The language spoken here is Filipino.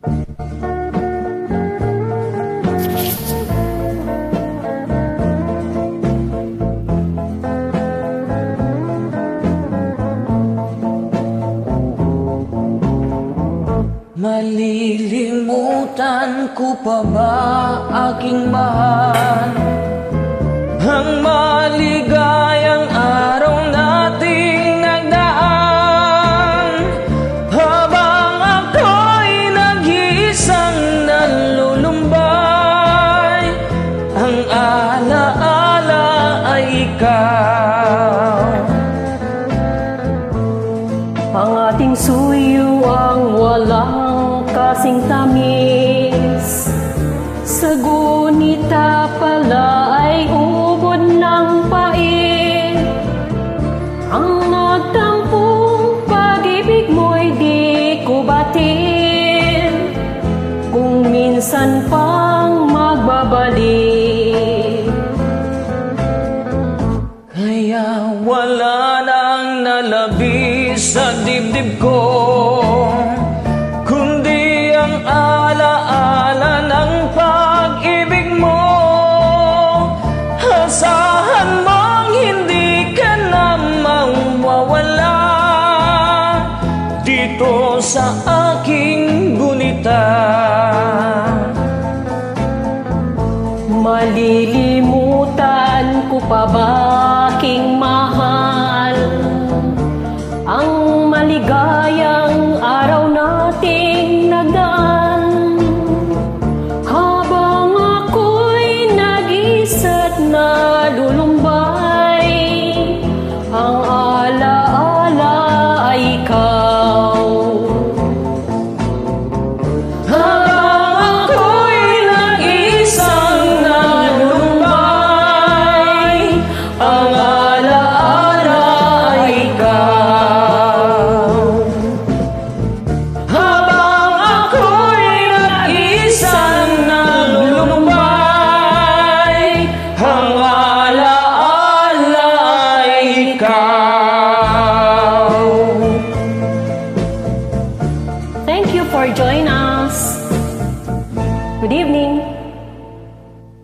Malilimutan ko pa ba, aking mahal, ang maligayang araw nating nagdaan, habang ako'y nag-iisang nalulumbay, ang alaala ay ikaw. Ang ating suyo ang walang kasing tamis, sa gunita pala ay ubod ng pait. Ang nagtampong pag-ibig mo'y di ko batin, kung minsan pang magbabalik. Kaya wala nang nalabis sa dibdib ko,